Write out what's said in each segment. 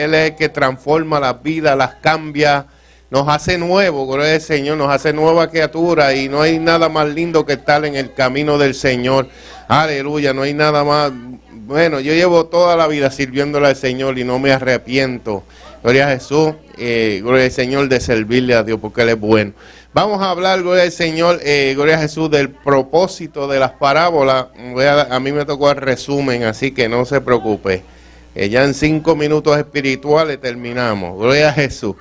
Él es el que transforma las vidas, las cambia, nos hace nuevo, gloria al Señor, nos hace nueva criatura y no hay nada más lindo que estar en el camino del Señor. Aleluya, no hay nada más. Bueno, yo llevo toda la vida sirviéndole al Señor y no me arrepiento. Gloria a Jesús, gloria al Señor, de servirle a Dios porque Él es bueno. Vamos a hablar, gloria al Señor, gloria a Jesús, del propósito de las parábolas. A mí me tocó el resumen, así que no se preocupe. Ya en 5 minutos espirituales terminamos. Gloria a Jesús.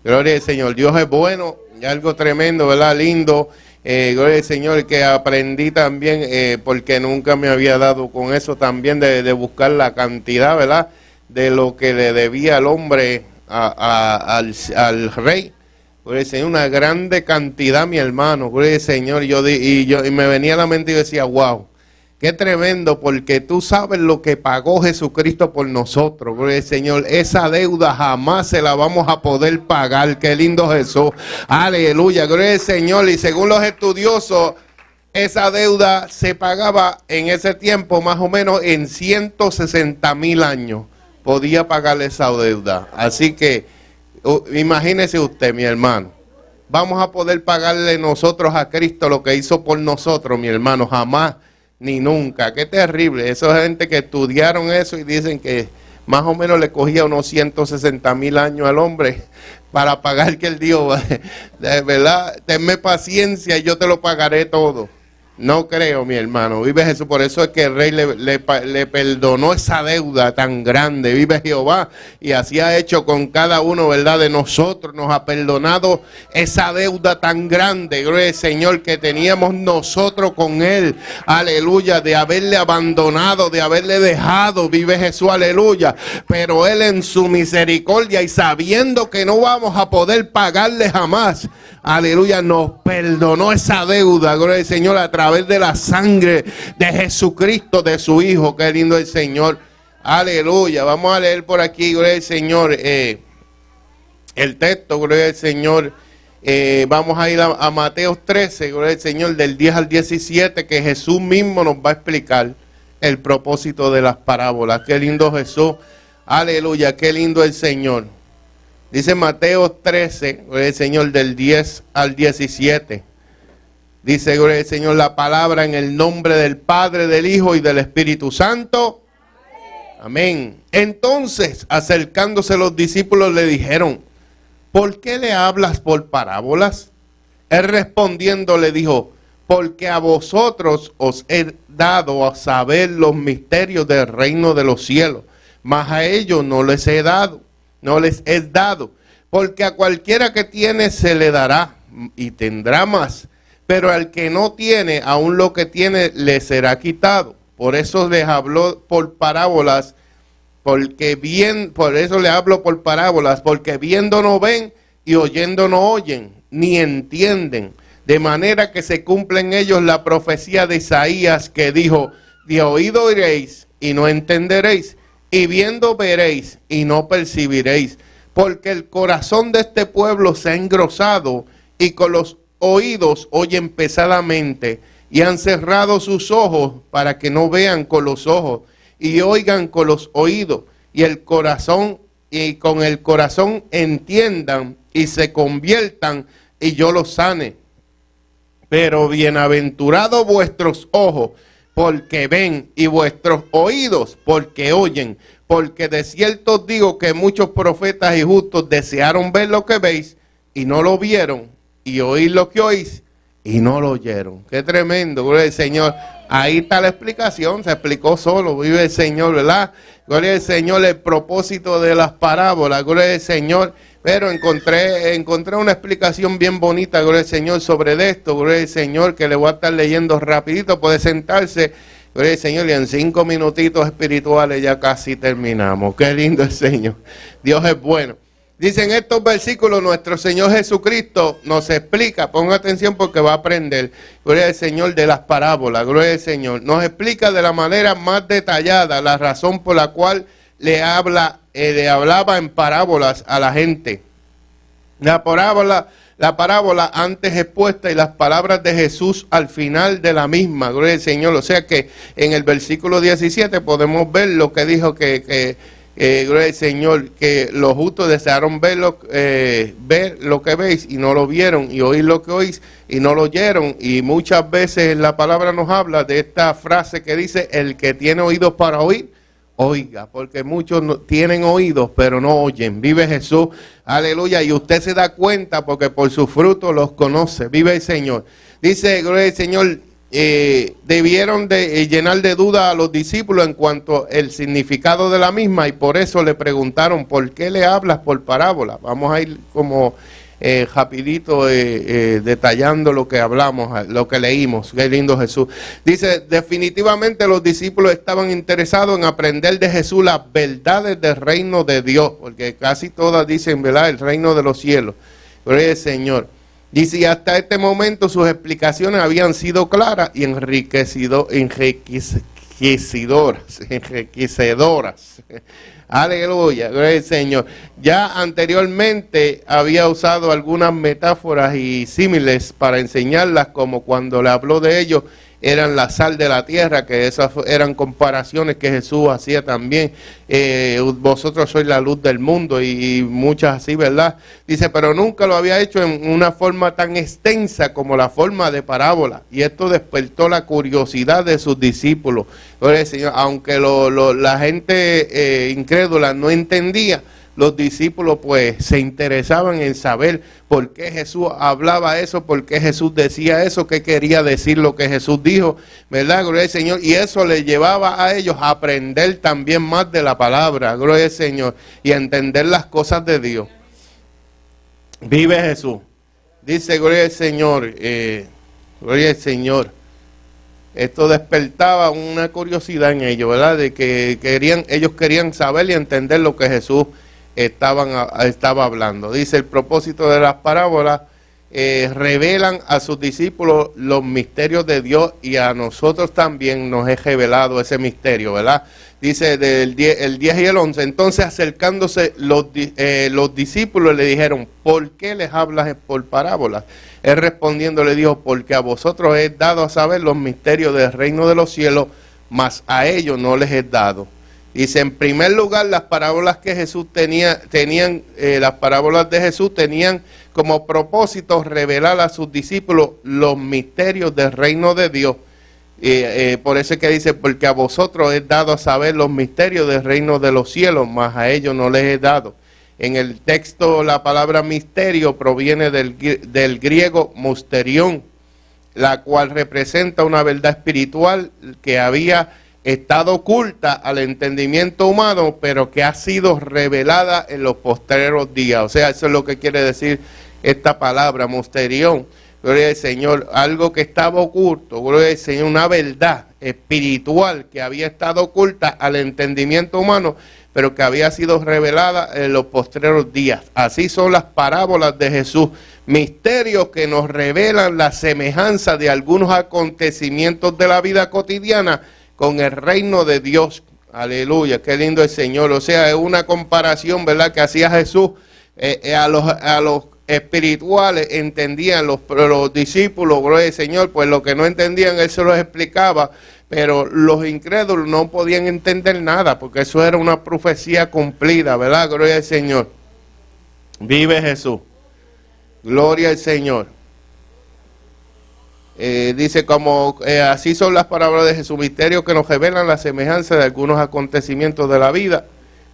Gloria al Señor. Dios es bueno y algo tremendo, ¿verdad? Lindo. Gloria al Señor, que aprendí también, porque nunca me había dado con eso también, de buscar la cantidad, ¿verdad? De lo que le debía al hombre al rey. Gloria al Señor, una grande cantidad, mi hermano. Gloria al Señor. Y me venía a la mente y yo decía, wow. Qué tremendo, porque tú sabes lo que pagó Jesucristo por nosotros, gloria al Señor. Esa deuda jamás se la vamos a poder pagar. Qué lindo Jesús. Aleluya, gloria al Señor. Y según los estudiosos, esa deuda se pagaba en ese tiempo más o menos en 160,000 años. Podía pagar esa deuda. Así que imagínese usted, mi hermano. Vamos a poder pagarle nosotros a Cristo lo que hizo por nosotros, mi hermano. Jamás ni nunca. Qué terrible. Esa gente que estudiaron eso y dicen que más o menos le cogía unos 160,000 años al hombre para pagar que el Dios, de verdad, tenme paciencia y yo te lo pagaré todo. No creo, mi hermano. Vive Jesús. Por eso es que el rey le perdonó esa deuda tan grande. Vive Jehová. Y así ha hecho con cada uno, ¿verdad? De nosotros. Nos ha perdonado esa deuda tan grande, gloria al Señor, que teníamos nosotros con Él. Aleluya. De haberle abandonado, de haberle dejado. Vive Jesús. Aleluya. Pero Él en su misericordia y sabiendo que no vamos a poder pagarle jamás, aleluya, nos perdonó esa deuda, gloria al Señor, a través de la sangre de Jesucristo, de su Hijo. Qué lindo el Señor. Aleluya. Vamos a leer por aquí, gloria al Señor, el texto, gloria al Señor. Vamos a ir a Mateo 13, gloria al Señor, del 10 al 17, que Jesús mismo nos va a explicar el propósito de las parábolas. Qué lindo Jesús. Aleluya, qué lindo el Señor. Dice Mateo 13, gloria al Señor, del 10 al 17. Dice, gloria al Señor, la palabra en el nombre del Padre, del Hijo y del Espíritu Santo. Amén. Entonces, acercándose los discípulos, le dijeron, ¿por qué le hablas por parábolas? Él respondiendo le dijo, porque a vosotros os he dado a saber los misterios del reino de los cielos, mas a ellos no les he dado. No les es dado, porque a cualquiera que tiene se le dará y tendrá más, pero al que no tiene, aún lo que tiene le será quitado. Por eso les habló por parábolas, por eso le hablo por parábolas, porque viendo no ven y oyendo no oyen, ni entienden, de manera que se cumple en ellos la profecía de Isaías que dijo, de oído oiréis y no entenderéis, y viendo veréis y no percibiréis, porque el corazón de este pueblo se ha engrosado y con los oídos oyen pesadamente y han cerrado sus ojos para que no vean con los ojos y oigan con los oídos y con el corazón entiendan y se conviertan y yo los sane. Pero bienaventurados vuestros ojos, porque ven, y vuestros oídos, porque oyen. Porque de cierto os digo que muchos profetas y justos desearon ver lo que veis, y no lo vieron, y oír lo que oís, y no lo oyeron. Qué tremendo, gloria al Señor. Ahí está la explicación, se explicó solo, vive el Señor, ¿verdad? Gloria al Señor, el propósito de las parábolas, gloria al Señor. Pero encontré una explicación bien bonita, gloria al Señor, sobre esto, gloria al Señor, que le voy a estar leyendo rapidito, puede sentarse, gloria al Señor, y en 5 minutitos espirituales ya casi terminamos. Qué lindo el Señor, Dios es bueno. Dicen estos versículos, nuestro Señor Jesucristo nos explica, ponga atención porque va a aprender, gloria al Señor, de las parábolas, gloria al Señor, nos explica de la manera más detallada la razón por la cual le hablaba en parábolas a la gente. La parábola antes expuesta y las palabras de Jesús al final de la misma, gloria al Señor. O sea que en el versículo 17 podemos ver lo que dijo que Gloria al Señor, que los justos desearon ver lo que veis y no lo vieron, y oír lo que oís y no lo oyeron. Y muchas veces la palabra nos habla de esta frase que dice: el que tiene oídos para oír, oiga, porque muchos no, tienen oídos pero no oyen. Vive Jesús, aleluya, y usted se da cuenta porque por sus frutos los conoce. Vive el Señor. Dice, gloria al Señor, debieron de llenar de duda a los discípulos en cuanto al significado de la misma, y por eso le preguntaron: ¿por qué le hablas por parábola? Vamos a ir como rapidito detallando lo que hablamos, lo que leímos. Qué lindo Jesús. Dice, definitivamente los discípulos estaban interesados en aprender de Jesús las verdades del reino de Dios, porque casi todas dicen, ¿verdad?, el reino de los cielos. Gloria al Señor. Dice, y hasta este momento sus explicaciones habían sido claras y enriquecedoras. Aleluya, gloria al Señor. Ya anteriormente había usado algunas metáforas y símiles para enseñarlas, como cuando le habló de ellos, eran la sal de la tierra, que esas eran comparaciones que Jesús hacía también. Vosotros sois la luz del mundo, y muchas así, ¿verdad? Dice, pero nunca lo había hecho en una forma tan extensa como la forma de parábola, y esto despertó la curiosidad de sus discípulos. Gloria al Señor. Aunque la gente incrédula no entendía, los discípulos pues se interesaban en saber por qué Jesús hablaba eso, por qué Jesús decía eso, qué quería decir lo que Jesús dijo, ¿verdad? Gloria al Señor. Y eso les llevaba a ellos a aprender también más de la palabra, gloria al Señor, y a entender las cosas de Dios. Vive Jesús. Dice, gloria al Señor, gloria al Señor. Esto despertaba una curiosidad en ellos, ¿verdad? De que ellos querían saber y entender lo que Jesús estaba hablando. Dice, el propósito de las parábolas revelan a sus discípulos los misterios de Dios, y a nosotros también nos es revelado ese misterio, ¿verdad? Dice el 10 y el 11, entonces acercándose los discípulos le dijeron, ¿por qué les hablas por parábolas? Él respondiendo le dijo, porque a vosotros es dado a saber los misterios del reino de los cielos, mas a ellos no les es dado. Dice, en primer lugar, las parábolas que Jesús las parábolas de Jesús tenían como propósito revelar a sus discípulos los misterios del reino de Dios. Por eso es que dice, porque a vosotros es dado a saber los misterios del reino de los cielos, mas a ellos no les es dado. En el texto, la palabra misterio proviene del griego mysterion, la cual representa una verdad espiritual que había estado oculta al entendimiento humano, pero que ha sido revelada en los postreros días. O sea, eso es lo que quiere decir esta palabra, mysterion. Gloria al Señor, algo que estaba oculto, gloria al Señor, una verdad espiritual que había estado oculta al entendimiento humano, pero que había sido revelada en los postreros días. Así son las parábolas de Jesús, misterios que nos revelan la semejanza de algunos acontecimientos de la vida cotidiana con el reino de Dios. Aleluya, qué lindo el Señor. O sea, es una comparación, ¿verdad?, que hacía Jesús a los espirituales. Entendían los discípulos, gloria al Señor, pues lo que no entendían Él se los explicaba, pero los incrédulos no podían entender nada, porque eso era una profecía cumplida, ¿verdad? Gloria al Señor. Vive Jesús. Gloria al Señor. Dice, como así son las parábolas de Jesús, misterios que nos revelan la semejanza de algunos acontecimientos de la vida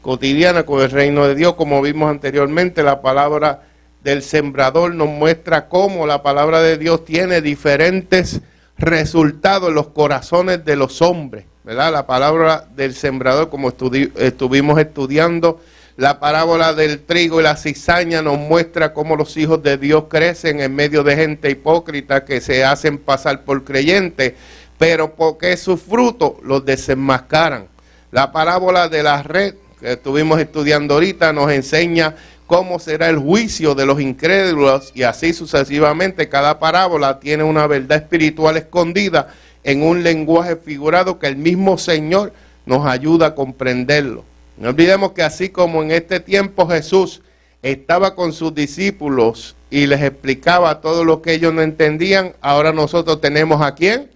cotidiana con el reino de Dios. Como vimos anteriormente, la palabra del sembrador nos muestra cómo la palabra de Dios tiene diferentes resultados en los corazones de los hombres, ¿verdad? La palabra del sembrador, como estuvimos estudiando, la parábola del trigo y la cizaña nos muestra cómo los hijos de Dios crecen en medio de gente hipócrita que se hacen pasar por creyentes, pero porque sus frutos los desenmascaran. La parábola de la red que estuvimos estudiando ahorita nos enseña cómo será el juicio de los incrédulos, y así sucesivamente. Cada parábola tiene una verdad espiritual escondida en un lenguaje figurado que el mismo Señor nos ayuda a comprenderlo. No olvidemos que así como en este tiempo Jesús estaba con sus discípulos y les explicaba todo lo que ellos no entendían, ahora nosotros tenemos ¿a quién?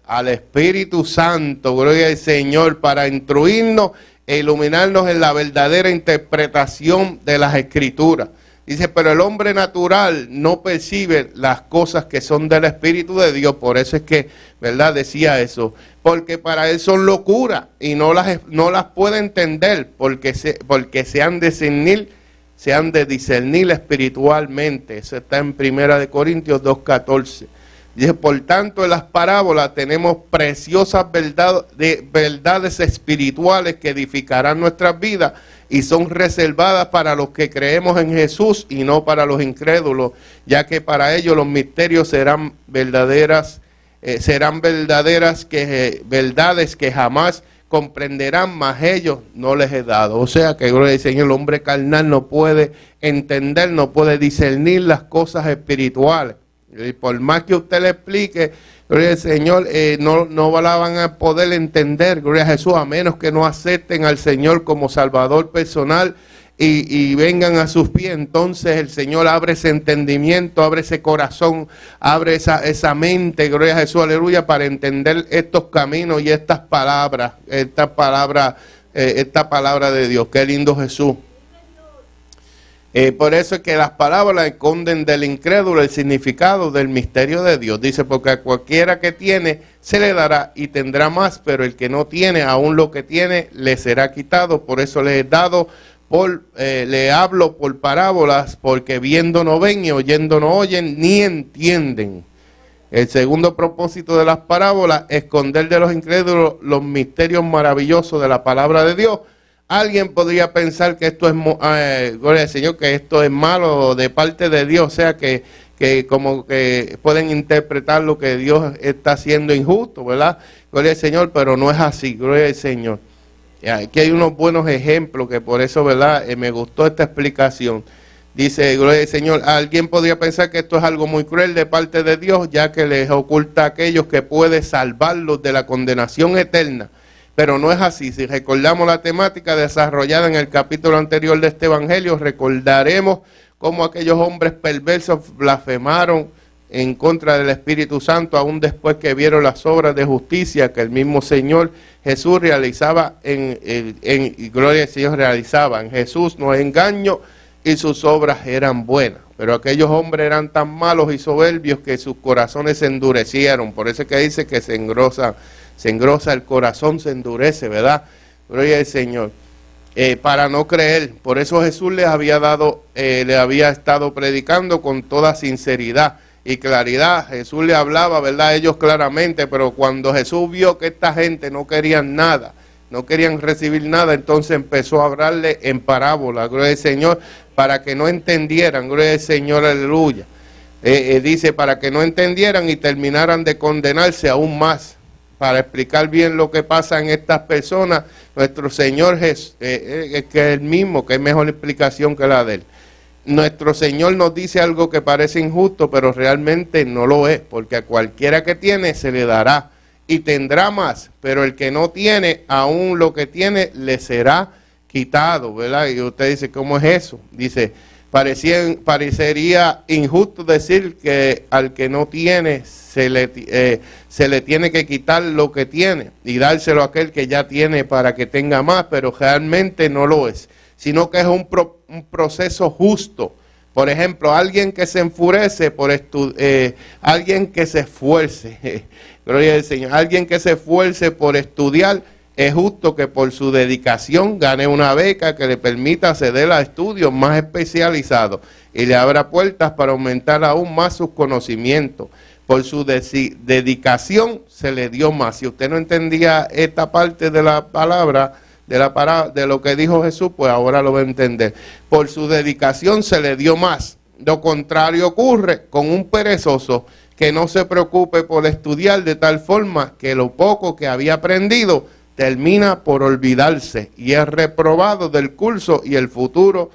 Al Espíritu Santo, gloria al Señor, para instruirnos e iluminarnos en la verdadera interpretación de las Escrituras. Dice, pero el hombre natural no percibe las cosas que son del Espíritu de Dios. Por eso es que, ¿verdad? Decía eso. Porque para él son locura y no las puede entender porque se han de discernir espiritualmente. Eso está en 1 Corintios 2:14. Dice, por tanto, en las parábolas tenemos preciosas verdades espirituales que edificarán nuestras vidas y son reservadas para los que creemos en Jesús y no para los incrédulos, ya que para ellos los misterios serán verdades que jamás comprenderán, mas ellos no les he dado. O sea que, gloria al Señor, el hombre carnal no puede entender, no puede discernir las cosas espirituales. Y por más que usted le explique, gloria al Señor, no la van a poder entender, gloria a Jesús, a menos que no acepten al Señor como Salvador personal y vengan a sus pies. Entonces el Señor abre ese entendimiento, abre ese corazón, abre esa mente, gloria a Jesús, aleluya, para entender estos caminos y esta palabra de Dios. Qué lindo Jesús. Por eso es que las parábolas esconden del incrédulo el significado del misterio de Dios. Dice, porque a cualquiera que tiene se le dará y tendrá más, pero el que no tiene, aún lo que tiene, le será quitado. Por eso le he dado, le hablo por parábolas, porque viendo no ven y oyendo no oyen, ni entienden. El segundo propósito de las parábolas, esconder de los incrédulos los misterios maravillosos de la palabra de Dios. Alguien podría pensar que esto es, gloria al Señor, que esto es malo de parte de Dios, o sea que como que pueden interpretar lo que Dios está haciendo injusto, ¿verdad? Gloria al Señor, pero no es así, gloria al Señor. Aquí hay unos buenos ejemplos que por eso, ¿verdad? Me gustó esta explicación. Dice, gloria al Señor, alguien podría pensar que esto es algo muy cruel de parte de Dios, ya que les oculta a aquellos que puede salvarlos de la condenación eterna. Pero no es así. Si recordamos la temática desarrollada en el capítulo anterior de este evangelio, recordaremos cómo aquellos hombres perversos blasfemaron en contra del Espíritu Santo, aún después que vieron las obras de justicia que el mismo Señor Jesús realizaba, gloria al Señor, realizaba. En Jesús no hay engaño y sus obras eran buenas. Pero aquellos hombres eran tan malos y soberbios que sus corazones se endurecieron. Por eso es que dice que se engrosa el corazón, se endurece, ¿verdad? Gloria al Señor. Para no creer. Por eso Jesús les había estado predicando con toda sinceridad y claridad. Jesús le hablaba, ¿verdad?, a ellos claramente, pero cuando Jesús vio que esta gente no querían nada, no querían recibir nada, entonces empezó a hablarle en parábola, gloria al Señor, para que no entendieran, gloria al Señor, aleluya. Dice, para que no entendieran y terminaran de condenarse aún más. Para explicar bien lo que pasa en estas personas, nuestro Señor que es el mismo, que es mejor explicación que la de él. Nuestro Señor nos dice algo que parece injusto, pero realmente no lo es, porque a cualquiera que tiene se le dará y tendrá más, pero el que no tiene, aún lo que tiene, le será quitado, ¿verdad? Y usted dice, ¿cómo es eso? Dice, parecería injusto decir que al que no tiene se le tiene que quitar lo que tiene y dárselo a aquel que ya tiene para que tenga más, pero realmente no lo es, sino que es un proceso justo. Por ejemplo, alguien que se enfurece por alguien que se esfuerce, gloria al Señor, alguien que se esfuerce por estudiar, es justo que por su dedicación gane una beca que le permita acceder a estudios más especializados y le abra puertas para aumentar aún más sus conocimientos. Por su dedicación se le dio más. Si usted no entendía esta parte de la palabra, de lo que dijo Jesús, pues ahora lo va a entender. Por su dedicación se le dio más. Lo contrario ocurre con un perezoso que no se preocupe por estudiar, de tal forma que lo poco que había aprendido termina por olvidarse y es reprobado del curso y el futuro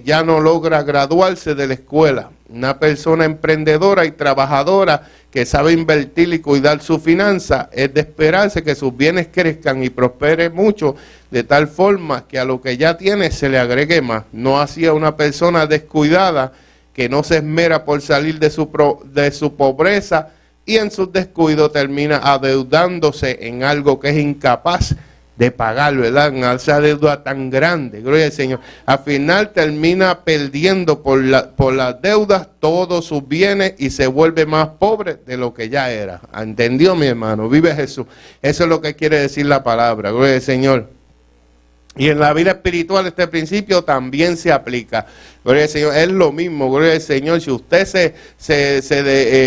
ya no logra graduarse de la escuela. Una persona emprendedora y trabajadora que sabe invertir y cuidar su finanza, es de esperarse que sus bienes crezcan y prospere mucho, de tal forma que a lo que ya tiene se le agregue más. No así a una persona descuidada que no se esmera por salir de su pobreza y en su descuido termina adeudándose en algo que es incapaz de pagar, ¿verdad? En esa deuda tan grande, gloria al Señor. Al final termina perdiendo por las deudas todos sus bienes y se vuelve más pobre de lo que ya era. ¿Entendió, mi hermano? Vive Jesús. Eso es lo que quiere decir la palabra, gloria al Señor. Y en la vida espiritual este principio también se aplica. Gloria al Señor, es lo mismo, gloria al Señor. Si usted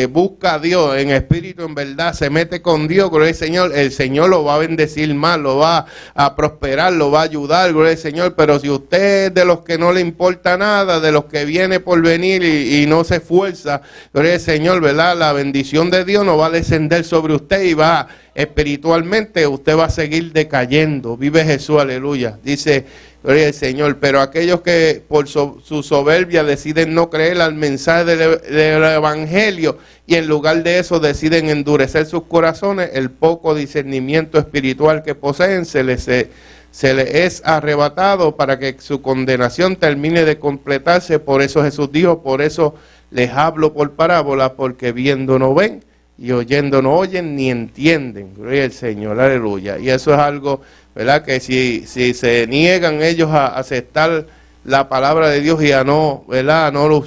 busca a Dios en espíritu, en verdad, se mete con Dios, gloria al Señor, el Señor lo va a bendecir más, lo va a prosperar, lo va a ayudar, gloria al Señor. Pero si usted es de los que no le importa nada, de los que viene por venir y no se esfuerza, gloria al Señor, ¿verdad? La bendición de Dios no va a descender sobre usted y va espiritualmente, usted va a seguir decayendo. Vive Jesús, aleluya. Dice, gloria al Señor, pero aquellos que por su soberbia deciden no creer al mensaje del Evangelio y en lugar de eso deciden endurecer sus corazones, el poco discernimiento espiritual que poseen se les es arrebatado para que su condenación termine de completarse. Por eso Jesús dijo, por eso les hablo por parábola, porque viendo no ven y oyendo no oyen ni entienden. Gloria al Señor, aleluya. Y eso es algo, ¿verdad? Que si se niegan ellos a aceptar la palabra de Dios y a no, ¿verdad? A no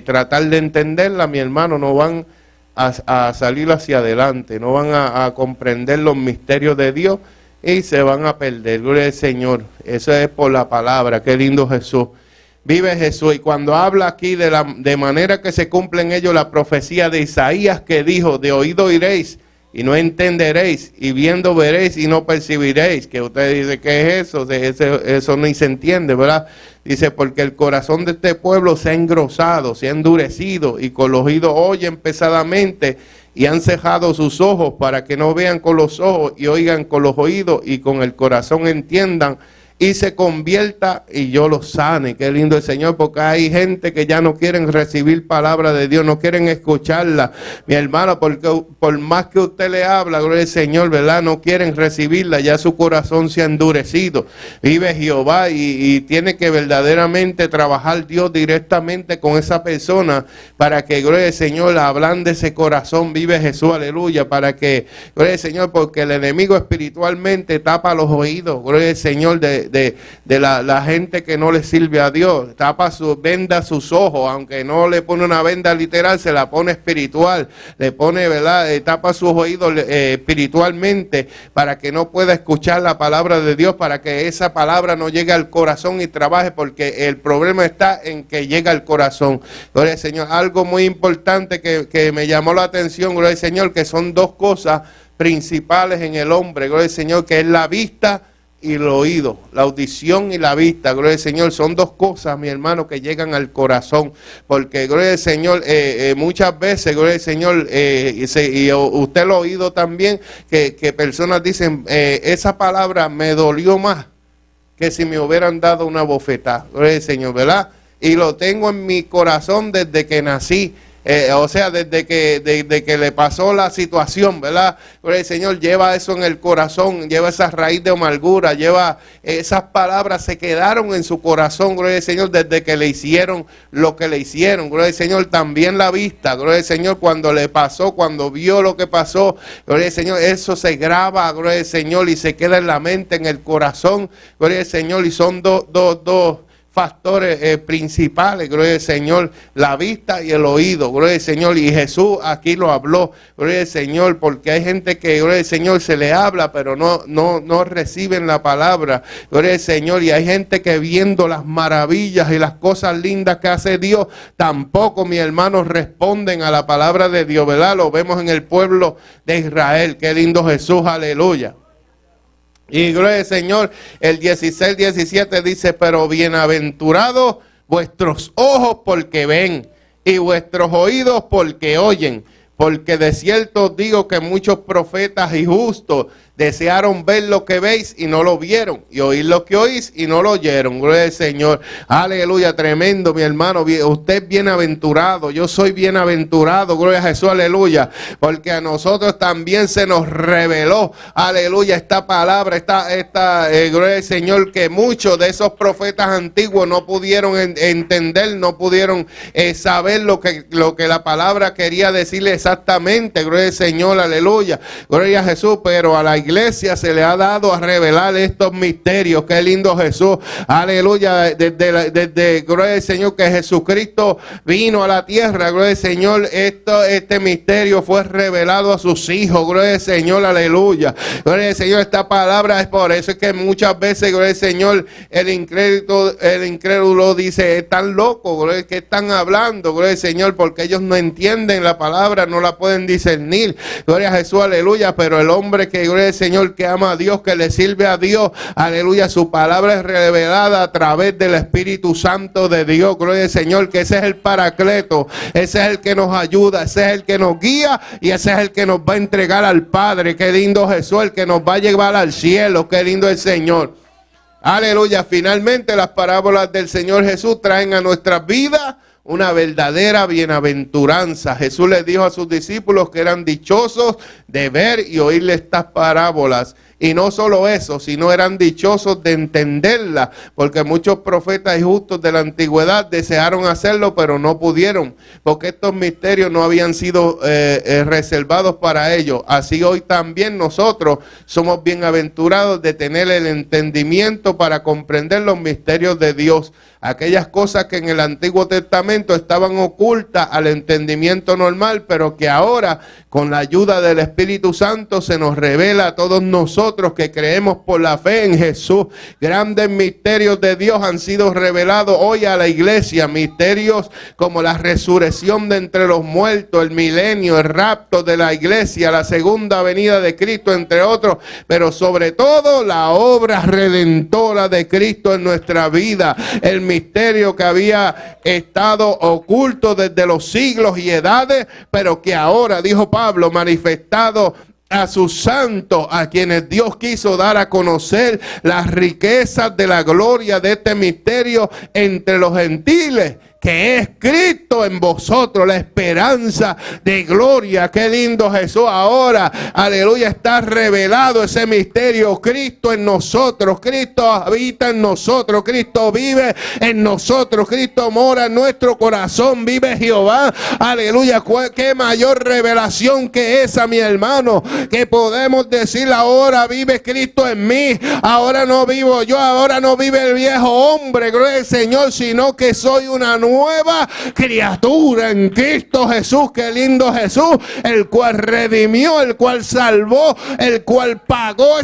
tratar de entenderla, mi hermano, no van a salir hacia adelante, no van a comprender los misterios de Dios y se van a perder. Gloria al Señor. Eso es por la palabra. Qué lindo Jesús. Vive Jesús. Y cuando habla aquí de manera que se cumple en ello la profecía de Isaías que dijo, de oído oiréis y no entenderéis, y viendo veréis y no percibiréis. Que usted dice, ¿qué es eso? Eso ni se entiende, ¿verdad? Dice, porque el corazón de este pueblo se ha engrosado, se ha endurecido, y con los oídos oyen pesadamente, y han cejado sus ojos para que no vean con los ojos y oigan con los oídos, y con el corazón entiendan y se convierta y yo los sane. Qué lindo el Señor, porque hay gente que ya no quieren recibir palabra de Dios, no quieren escucharla, mi hermano, porque por más que usted le habla, gloria al Señor, ¿verdad? No quieren recibirla, ya su corazón se ha endurecido. Vive Jehová y tiene que verdaderamente trabajar Dios directamente con esa persona para que, gloria al Señor, ablande ese corazón. Vive Jesús, aleluya, para que, gloria al Señor, porque el enemigo espiritualmente tapa los oídos, gloria al Señor, de la gente que no le sirve a Dios. Venda sus ojos, aunque no le pone una venda literal, se la pone espiritual, le pone, ¿verdad? Tapa sus oídos espiritualmente para que no pueda escuchar la palabra de Dios, para que esa palabra no llegue al corazón y trabaje, porque el problema está en que llega al corazón. Gloria al Señor. Algo muy importante que me llamó la atención, gloria al Señor, que son dos cosas principales en el hombre, gloria al Señor, que es la vista y el oído, la audición y la vista. Gloria al Señor, son dos cosas, mi hermano, que llegan al corazón, porque, gloria al Señor, muchas veces, gloria al Señor, y usted lo ha oído también, que personas dicen, esa palabra me dolió más que si me hubieran dado una bofetada. Gloria al Señor, ¿verdad? Y lo tengo en mi corazón desde que nací. O sea, desde que le pasó la situación, ¿verdad? Pero el Señor lleva eso en el corazón, lleva esa raíz de amargura, lleva esas palabras, se quedaron en su corazón, gloria al Señor, desde que le hicieron lo que le hicieron. Gloria al Señor, también la vista, gloria al Señor, cuando le pasó, cuando vio lo que pasó, gloria al Señor, eso se graba, gloria al Señor, y se queda en la mente, en el corazón, gloria al Señor, y son dos factores principales, gloria al Señor, la vista y el oído, gloria al Señor, y Jesús aquí lo habló, gloria al Señor, porque hay gente que, gloria al Señor, se le habla, pero no reciben la palabra, gloria al Señor, y hay gente que viendo las maravillas y las cosas lindas que hace Dios, tampoco, mi hermano, responden a la palabra de Dios, ¿verdad? Lo vemos en el pueblo de Israel. Qué lindo Jesús, aleluya. Y gloria al Señor, el 16-17 dice, pero bienaventurados vuestros ojos porque ven y vuestros oídos porque oyen, porque de cierto os digo que muchos profetas y justos desearon ver lo que veis y no lo vieron, y oír lo que oís y no lo oyeron. Gloria al Señor, aleluya, tremendo, mi hermano. Usted es bienaventurado, yo soy bienaventurado, gloria a Jesús, aleluya, porque a nosotros también se nos reveló, aleluya, esta palabra, gloria al Señor, que muchos de esos profetas antiguos no pudieron entender, no pudieron saber lo que la palabra quería decirle exactamente, gloria al Señor, aleluya, gloria a Jesús, pero a la iglesia se le ha dado a revelar estos misterios. Qué lindo Jesús, aleluya, desde gloria al Señor que Jesucristo vino a la tierra, gloria al Señor, este misterio fue revelado a sus hijos, gloria al Señor, aleluya, gloria al Señor. Esta palabra es por eso es que muchas veces, gloria al Señor, el incrédulo dice, están locos, gloria, ¿qué están hablando? Gloria al Señor, porque ellos no entienden la palabra, no la pueden discernir, gloria a Jesús, aleluya. Pero el hombre que, gloria al Señor, que ama a Dios, que le sirve a Dios, aleluya, su palabra es revelada a través del Espíritu Santo de Dios, gloria al Señor, que ese es el Paracleto, ese es el que nos ayuda, ese es el que nos guía y ese es el que nos va a entregar al Padre. Qué lindo Jesús, el que nos va a llevar al cielo, qué lindo el Señor, aleluya. Finalmente las parábolas del Señor Jesús traen a nuestras vidas una verdadera bienaventuranza. Jesús les dijo a sus discípulos que eran dichosos de ver y oírle estas parábolas. Y no solo eso, sino eran dichosos de entenderla, porque muchos profetas y justos de la antigüedad desearon hacerlo, pero no pudieron, porque estos misterios no habían sido reservados para ellos. Así hoy también nosotros somos bienaventurados de tener el entendimiento para comprender los misterios de Dios. Aquellas cosas que en el Antiguo Testamento estaban ocultas al entendimiento normal, pero que ahora con la ayuda del Espíritu Santo se nos revela a todos nosotros que creemos por la fe en Jesús. Grandes misterios de Dios han sido revelados hoy a la iglesia. Misterios como la resurrección de entre los muertos, el milenio, el rapto de la iglesia, la segunda venida de Cristo, entre otros. Pero sobre todo la obra redentora de Cristo en nuestra vida. El misterio que había estado oculto desde los siglos y edades, pero que ahora, dijo Pablo, manifestado a sus santos, a quienes Dios quiso dar a conocer las riquezas de la gloria de este misterio entre los gentiles, que es Cristo en vosotros, la esperanza de gloria. Qué lindo Jesús. Ahora, aleluya, está revelado ese misterio. Cristo en nosotros, Cristo habita en nosotros, Cristo vive en nosotros, Cristo mora en nuestro corazón, vive Jehová. Aleluya, qué mayor revelación que esa, mi hermano, que podemos decir: ahora vive Cristo en mí, ahora no vivo yo, ahora no vive el viejo hombre, gloria al Señor, sino que soy una nueva criatura en Cristo Jesús. Qué lindo Jesús, el cual redimió, el cual salvó, el cual pagó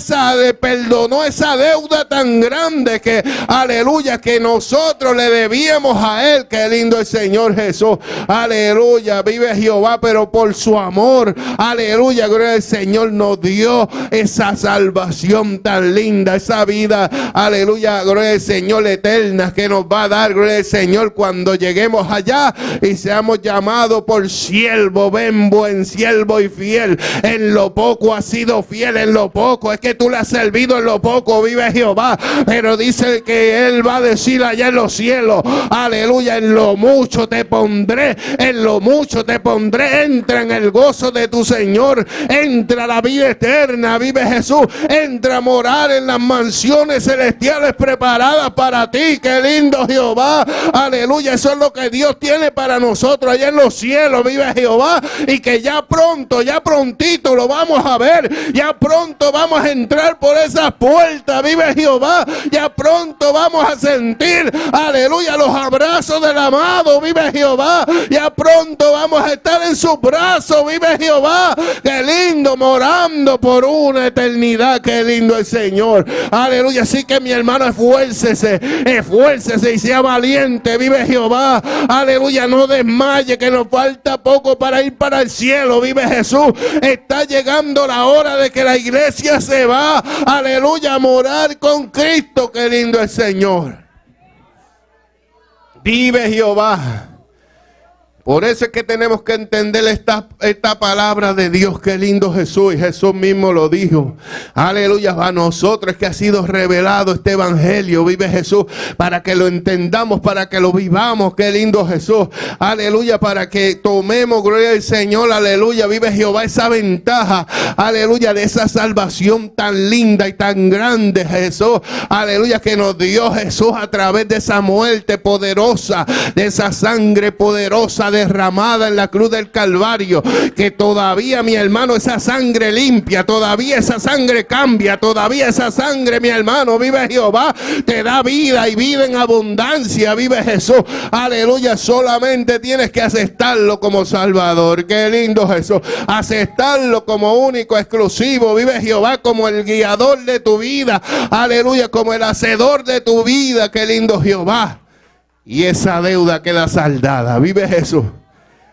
perdonó esa deuda tan grande que, aleluya, que nosotros le debíamos a él. Qué lindo el Señor Jesús, aleluya, vive Jehová, pero por su amor, aleluya, gloria al Señor, nos dio esa salvación tan linda, esa vida, aleluya, gloria al Señor, eterna, que nos va a dar, gloria al Señor, cuando lleguemos allá y seamos llamados por siervo. Ven, buen siervo y fiel, en lo poco has sido fiel, en lo poco, es que tú le has servido en lo poco, vive Jehová, pero dice que él va a decir allá en los cielos, aleluya, en lo mucho te pondré, en lo mucho te pondré. Entra en el gozo de tu Señor, entra a la vida eterna, vive Jesús, entra a morar en las mansiones celestiales preparadas para ti. Qué lindo Jehová, aleluya, eso es lo que Dios tiene para nosotros allá en los cielos, vive Jehová, y que ya pronto, ya prontito lo vamos a ver, ya pronto vamos a entrar por esas puertas, vive Jehová, ya pronto vamos a sentir, aleluya, los abrazos del amado, vive Jehová, ya pronto vamos a estar en sus brazos, vive Jehová. Qué lindo, morando por una eternidad. Qué lindo el Señor, aleluya. Así que mi hermano, esfuércese y sea valiente, vive Jehová, aleluya, no desmaye, que nos falta poco para ir para el cielo, vive Jesús. Está llegando la hora de que la iglesia se va, aleluya, a morar con Cristo. Qué lindo el Señor, vive Jehová. Por eso es que tenemos que entender esta palabra de Dios. Qué lindo Jesús, y Jesús mismo lo dijo, aleluya, a nosotros es que ha sido revelado este evangelio, vive Jesús, para que lo entendamos, para que lo vivamos. Qué lindo Jesús, aleluya, para que tomemos, gloria al Señor, aleluya, vive Jehová, esa ventaja, aleluya, de esa salvación tan linda y tan grande, Jesús, aleluya, que nos dio Jesús a través de esa muerte poderosa, de esa sangre poderosa de derramada en la cruz del Calvario, que todavía, mi hermano, esa sangre limpia, todavía esa sangre cambia, todavía esa sangre, mi hermano, vive Jehová, te da vida y vida en abundancia, vive Jesús, aleluya. Solamente tienes que aceptarlo como Salvador. Qué lindo Jesús, aceptarlo como único, exclusivo, vive Jehová, como el guiador de tu vida, aleluya, como el hacedor de tu vida. Qué lindo Jehová. Y esa deuda queda saldada, vive Jesús.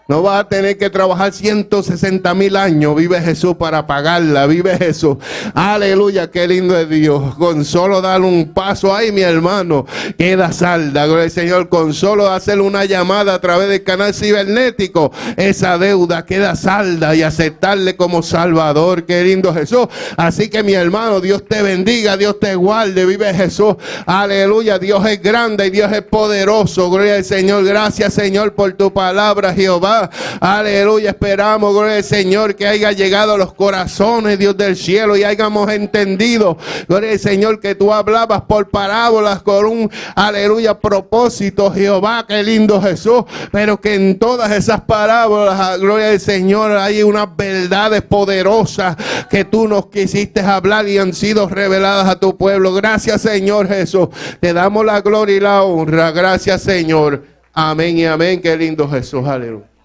No vas a tener que trabajar 160,000 años, vive Jesús, para pagarla, vive Jesús. Aleluya, qué lindo es Dios. Con solo dar un paso ahí, mi hermano, queda salda, gloria al Señor. Con solo hacer una llamada a través del canal cibernético, esa deuda queda salda, y aceptarle como Salvador. Qué lindo Jesús. Así que, mi hermano, Dios te bendiga, Dios te guarde, vive Jesús. Aleluya, Dios es grande y Dios es poderoso, gloria al Señor. Gracias, Señor, por tu palabra, Jehová. Aleluya, esperamos, gloria al Señor, que haya llegado a los corazones, Dios del cielo, y hayamos entendido, gloria al Señor, que tú hablabas por parábolas con un, aleluya, propósito, Jehová. Qué lindo Jesús. Pero que en todas esas parábolas, gloria al Señor, hay unas verdades poderosas que tú nos quisiste hablar y han sido reveladas a tu pueblo. Gracias, Señor Jesús. Te damos la gloria y la honra. Gracias, Señor. Amén y amén. Qué lindo Jesús. Aleluya.